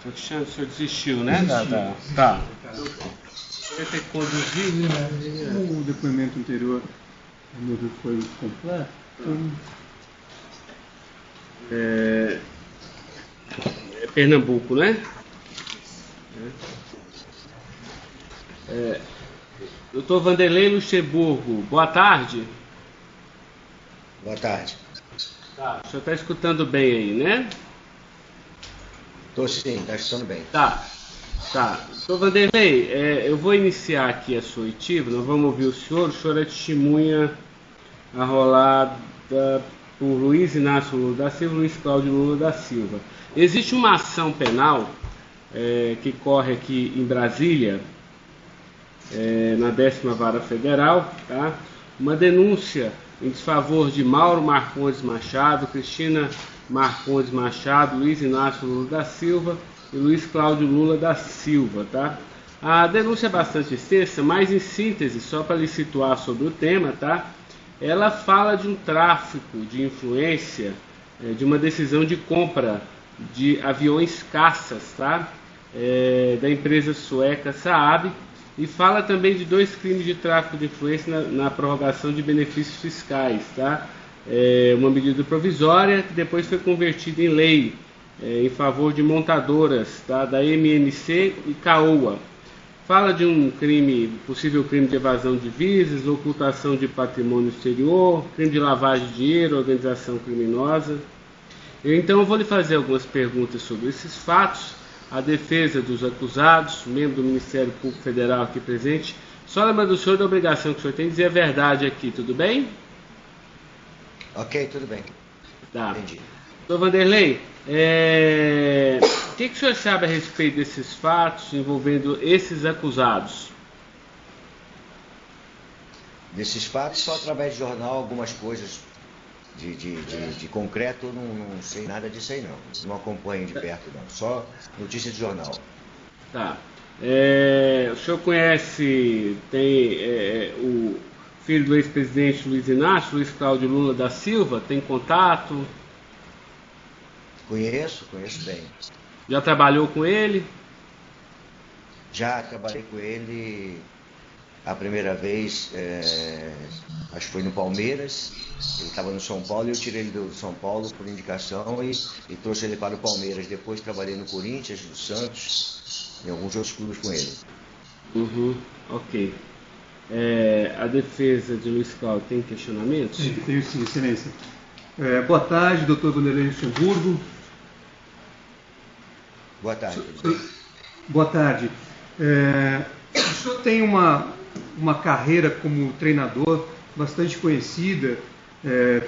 O senhor desistiu, né? Tá. Você tem que conduzir, né? O depoimento anterior não foi completo. Então... É Pernambuco, né? Doutor Vanderlei Luxemburgo, boa tarde. Boa tarde. Tá, o senhor está escutando bem aí, né? Estou sim, está escutando bem. Tá. Doutor Vanderlei, eu vou iniciar aqui a sua oitiva, nós vamos ouvir o senhor é testemunha arrolada por Luiz Inácio Lula da Silva e Luiz Cláudio Lula da Silva. Existe uma ação penal que corre aqui em Brasília, na 10ª Vara Federal, tá? Uma denúncia em desfavor de Mauro Marcondes Machado, Cristina Marcondes Machado, Luiz Inácio Lula da Silva e Luiz Cláudio Lula da Silva, tá? A denúncia é bastante extensa, mas em síntese, só para lhe situar sobre o tema, tá? Ela fala de um tráfico de influência, de uma decisão de compra de aviões caças, tá? Da empresa sueca Saab, e fala também de 2 crimes de tráfico de influência na prorrogação de benefícios fiscais, tá? Uma medida provisória que depois foi convertida em lei em favor de montadoras, tá? Da MNC e Caoa. Fala de um possível crime de evasão de divisas, ocultação de patrimônio exterior, crime de lavagem de dinheiro, organização criminosa. Então eu vou lhe fazer algumas perguntas sobre esses fatos. A defesa dos acusados, membro do Ministério Público Federal aqui presente. Só lembrando o senhor da obrigação que o senhor tem de dizer a verdade aqui, tudo bem? Ok, tudo bem. Tá. Entendi. Doutor Vanderlei, o que o senhor sabe a respeito desses fatos envolvendo esses acusados? Desses fatos, só através de jornal, algumas coisas de concreto, não sei nada disso aí não. Não acompanho de perto não, só notícia de jornal. Tá. O senhor conhece, o filho do ex-presidente Luiz Inácio, Luiz Cláudio Lula da Silva, tem contato? Conheço bem. Já trabalhou com ele? Já trabalhei com ele a primeira vez, acho que foi no Palmeiras. Ele estava no São Paulo e eu tirei ele do São Paulo por indicação e trouxe ele para o Palmeiras. Depois trabalhei no Corinthians, no Santos, em alguns outros clubes com ele. Ok. A defesa de Luiz Cláudio tem questionamentos? Tenho sim, excelência. Boa tarde, doutor Vanderlei Luxemburgo. Boa tarde. Boa tarde. O senhor tem uma carreira como treinador bastante conhecida,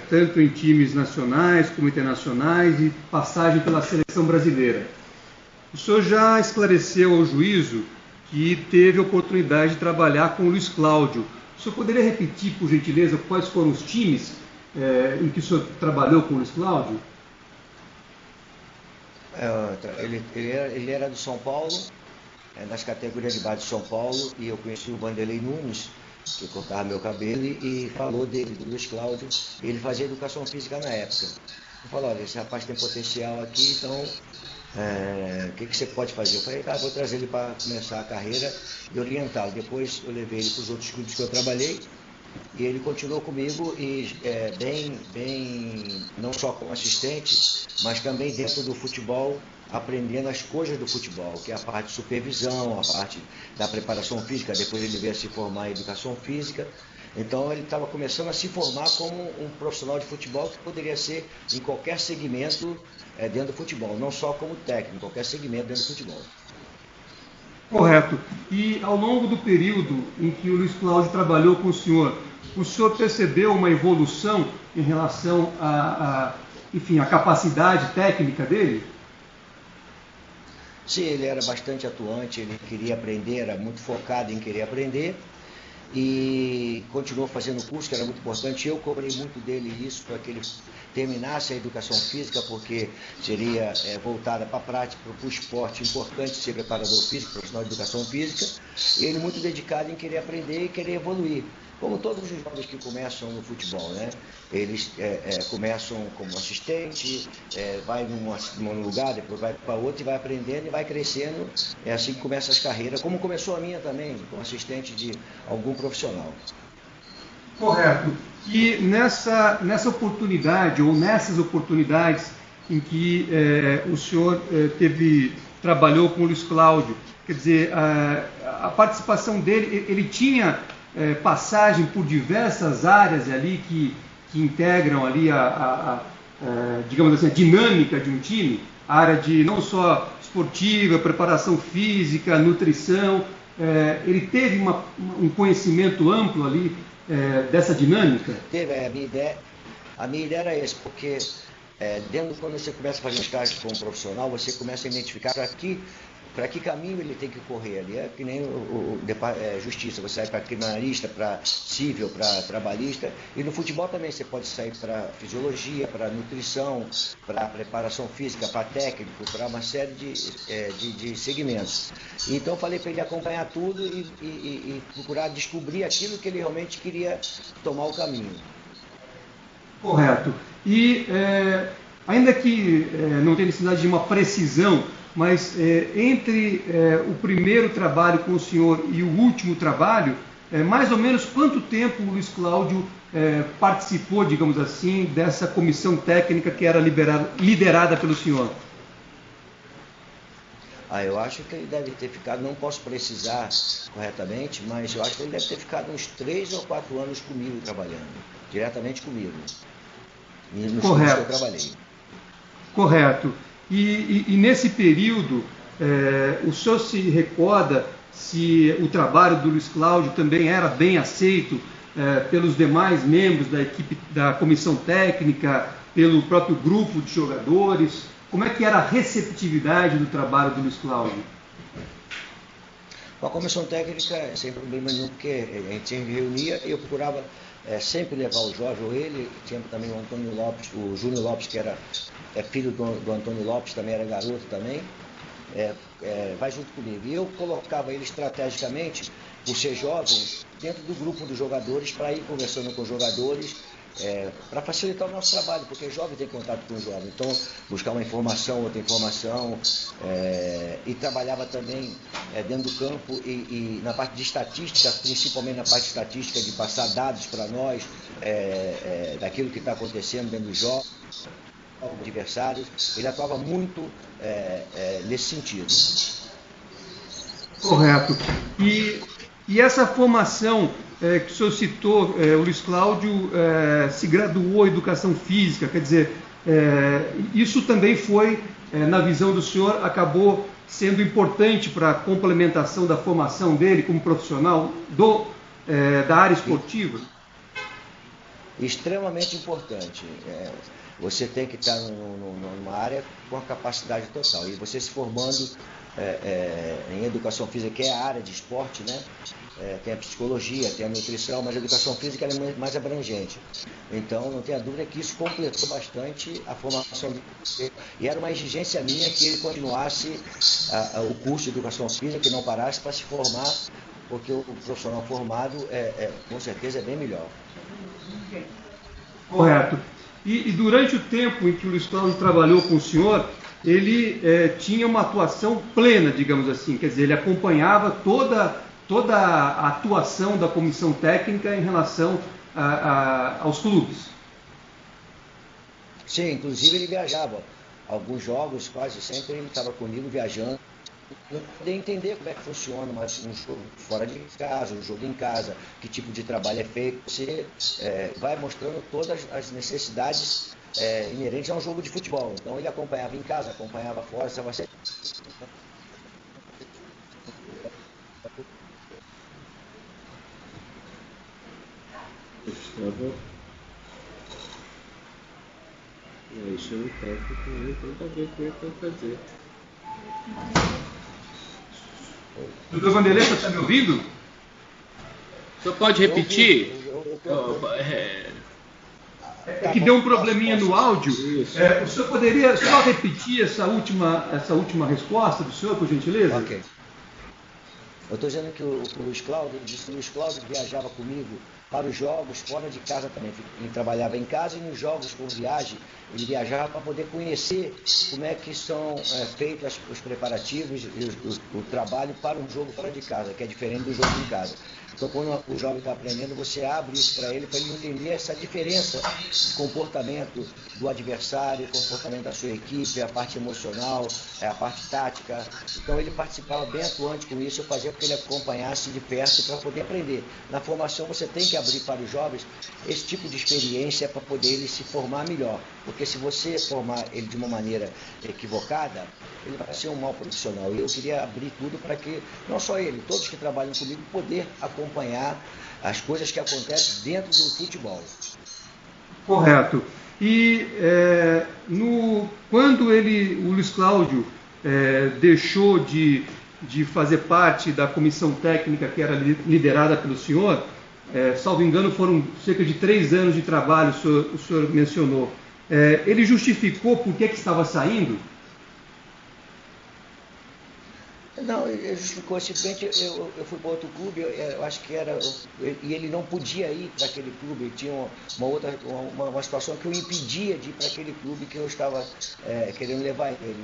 tanto em times nacionais como internacionais e passagem pela seleção brasileira. O senhor já esclareceu ao juízo que teve a oportunidade de trabalhar com o Luiz Cláudio. O senhor poderia repetir, por gentileza, quais foram os times em que o senhor trabalhou com o Luiz Cláudio? Ele era do São Paulo, nas categorias de base de São Paulo, e eu conheci o Vanderlei Nunes, que cortava meu cabelo, e falou dele, do Luiz Cláudio. Ele fazia educação física na época. Ele falou, olha, esse rapaz tem potencial aqui, então o que você pode fazer? Eu falei, vou trazer ele para começar a carreira e orientá-lo. Depois eu levei ele para os outros clubes que eu trabalhei, e ele continuou comigo, e bem, não só como assistente, mas também dentro do futebol, aprendendo as coisas do futebol, que é a parte de supervisão, a parte da preparação física. Depois ele veio a se formar em educação física. Então ele estava começando a se formar como um profissional de futebol que poderia ser em qualquer segmento dentro do futebol, não só como técnico, qualquer segmento dentro do futebol. Correto. E ao longo do período em que o Luiz Cláudio trabalhou com o senhor percebeu uma evolução em relação à capacidade técnica dele? Sim, ele era bastante atuante, ele queria aprender, era muito focado em querer aprender e continuou fazendo o curso, que era muito importante. Eu cobrei muito dele isso para que ele terminasse a educação física, porque seria voltada para a prática, para o esporte, importante ser preparador físico, profissional de educação física, e ele muito dedicado em querer aprender e querer evoluir. como todos os jovens que começam no futebol, né? Eles começam como assistente, vai num lugar, depois vai para outro e vai aprendendo e vai crescendo. É assim que começa as carreiras, como começou a minha também, como assistente de algum profissional. Correto. E nessa oportunidade, ou nessas oportunidades em que o senhor trabalhou com o Luiz Cláudio, quer dizer, a participação dele, ele tinha passagem por diversas áreas ali que integram ali digamos assim, a dinâmica de um time, a área de não só esportiva, preparação física, nutrição, ele teve um conhecimento amplo ali dessa dinâmica? Teve, a minha ideia era essa, porque quando você começa a fazer um estágio como profissional, você começa a identificar para que caminho ele tem que correr ali. É que nem justiça, você sai para criminalista, para civil, para trabalhista, e no futebol também você pode sair para fisiologia, para nutrição, para preparação física, para técnico, para uma série de segmentos. Então eu falei para ele acompanhar tudo e procurar descobrir aquilo que ele realmente queria tomar o caminho. Correto. E ainda que não tenha necessidade de uma precisão, mas entre o primeiro trabalho com o senhor e o último trabalho, mais ou menos quanto tempo o Luiz Cláudio participou, digamos assim, dessa comissão técnica que era liderada pelo senhor? Eu acho que ele deve ter ficado, não posso precisar corretamente, mas eu acho que ele deve ter ficado uns 3 ou 4 anos comigo trabalhando, diretamente comigo, nos Correto. que eu trabalhei. Correto. E nesse período, o senhor se recorda se o trabalho do Luiz Cláudio também era bem aceito pelos demais membros da equipe da comissão técnica, pelo próprio grupo de jogadores? Como é que era a receptividade do trabalho do Luiz Cláudio? Com a comissão técnica, sem problema nenhum, porque a gente se reunia e eu procurava sempre levar o jovem, ou ele, tinha também o Antônio Lopes, o Júnior Lopes, que era filho do Antônio Lopes, também era garoto também, vai junto comigo. E eu colocava ele estrategicamente, por ser jovem, dentro do grupo dos jogadores, para ir conversando com os jogadores, para facilitar o nosso trabalho, porque jovem tem contato com o jovem. Então, buscar uma informação, outra informação, e trabalhava também dentro do campo e na parte de estatística, principalmente na parte de estatística, de passar dados para nós, daquilo que está acontecendo dentro dos jogos, adversários. Ele atuava muito nesse sentido. Correto. E essa formação que o senhor citou, o Luiz Cláudio se graduou em Educação Física, quer dizer, isso também foi, na visão do senhor, acabou sendo importante para a complementação da formação dele como profissional da área esportiva? Extremamente importante. Você tem que estar numa área com a capacidade total. E você se formando em educação física, que é a área de esporte, né? Tem a psicologia, tem a nutrição, mas a educação física é mais abrangente. Então, não tenha dúvida que isso completou bastante a formação dele. E era uma exigência minha que ele continuasse o curso de educação física, que não parasse para se formar, porque o profissional formado, com certeza, é bem melhor. Correto. E durante o tempo em que o Luiz Cláudio trabalhou com o senhor, ele tinha uma atuação plena, digamos assim, quer dizer, ele acompanhava toda a atuação da comissão técnica em relação aos clubes. Sim, inclusive ele viajava. Alguns jogos, quase sempre, ele estava comigo viajando. Eu poder entender como é que funciona um jogo fora de casa, um jogo em casa, que tipo de trabalho é feito. Você vai mostrando todas as necessidades inerentes a um jogo de futebol. Então ele acompanhava em casa, acompanhava fora, você vai ser... Isso é um técnico também, tem que ver o que ele vai fazer. Doutor Vanderlei, você está me ouvindo? O senhor pode repetir? É que deu um probleminha no áudio. O senhor poderia só repetir essa última resposta do senhor, por gentileza? Ok. Eu estou dizendo que o Luiz Cláudio, viajava comigo para os jogos fora de casa também. Ele trabalhava em casa e nos jogos por viagem, ele viajava para poder conhecer como é que são feitos os preparativos e o trabalho para um jogo fora de casa, que é diferente do jogo em casa. Então, quando o jovem está aprendendo, você abre isso para ele entender essa diferença de comportamento do adversário, comportamento da sua equipe, a parte emocional, a parte tática. Então, ele participava bem atuante com isso, eu fazia com que ele acompanhasse de perto para poder aprender. Na formação, você tem que abrir para os jovens esse tipo de experiência para poder ele se formar melhor. Porque se você formar ele de uma maneira equivocada, ele vai ser um mau profissional. E eu queria abrir tudo para que, não só ele, todos que trabalham comigo, poder acompanhar as coisas que acontecem dentro do futebol. Correto. E quando o Luiz Cláudio deixou de fazer parte da comissão técnica que era liderada pelo senhor, salvo engano, foram cerca de 3 anos de trabalho, o senhor mencionou. Ele justificou por que estava saindo? Não, ele justificou simplesmente, eu fui para outro clube, eu acho que era, e ele não podia ir para aquele clube, ele tinha uma situação que o impedia de ir para aquele clube que eu estava querendo levar ele.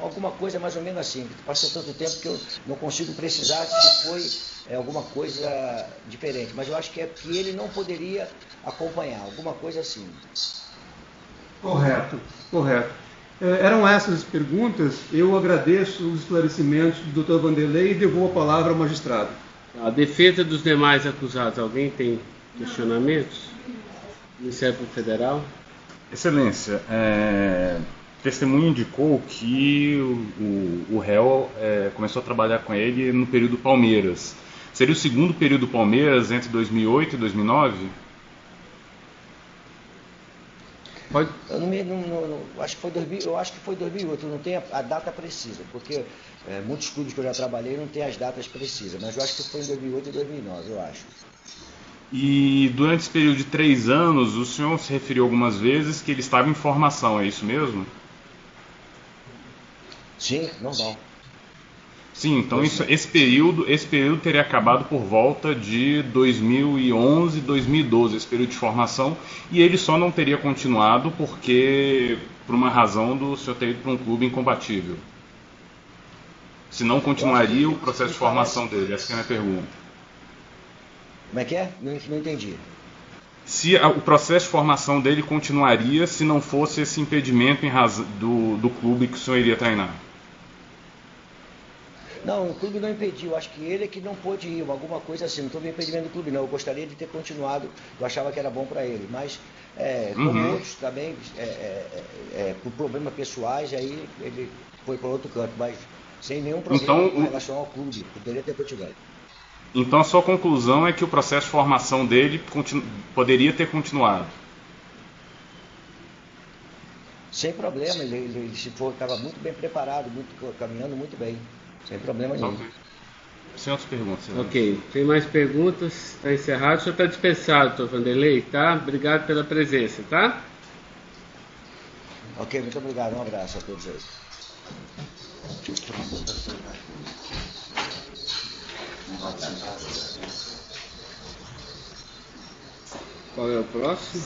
Alguma coisa mais ou menos assim, passou tanto tempo que eu não consigo precisar se foi alguma coisa diferente, mas eu acho que é que ele não poderia acompanhar, alguma coisa assim. Correto, correto. Eram essas as perguntas. Eu agradeço os esclarecimentos do Dr. Vanderlei e devolvo a palavra ao magistrado. A defesa dos demais acusados, alguém tem questionamentos? Ministério Federal? Excelência, o testemunho indicou que o réu começou a trabalhar com ele no período Palmeiras. Seria o segundo período Palmeiras entre 2008 e 2009? Pode? Eu acho que foi 2008, não tem a data precisa, porque muitos clubes que eu já trabalhei não tem as datas precisas, mas eu acho que foi em 2008 e 2009, eu acho. E durante esse período de 3 anos, o senhor se referiu algumas vezes que ele estava em formação, é isso mesmo? Sim, normal. Sim, então esse período teria acabado por volta de 2011, 2012, esse período de formação, e ele só não teria continuado porque, por uma razão do senhor ter ido para um clube incompatível. Se não continuaria o processo de formação dele, essa é a minha pergunta. Como é que é? Não entendi. Se o processo de formação dele continuaria se não fosse esse impedimento do clube que o senhor iria treinar? Não, o clube não impediu, acho que ele é que não pôde ir, alguma coisa assim, não estou me impedindo do clube não, eu gostaria de ter continuado, eu achava que era bom para ele, mas como outros também, por problemas pessoais, aí ele foi para outro canto, mas sem nenhum problema com relação ao clube, poderia ter continuado. Então a sua conclusão é que o processo de formação dele poderia ter continuado? Sem problema, ele estava muito bem preparado, caminhando muito bem. Sem problema nenhum. Okay. Sem outras perguntas. Ok. Tem mais perguntas? Está encerrado. O senhor está dispensado, doutor Vanderlei, tá? Obrigado pela presença, tá? Ok, muito obrigado. Um abraço a todos aí. Qual é o próximo?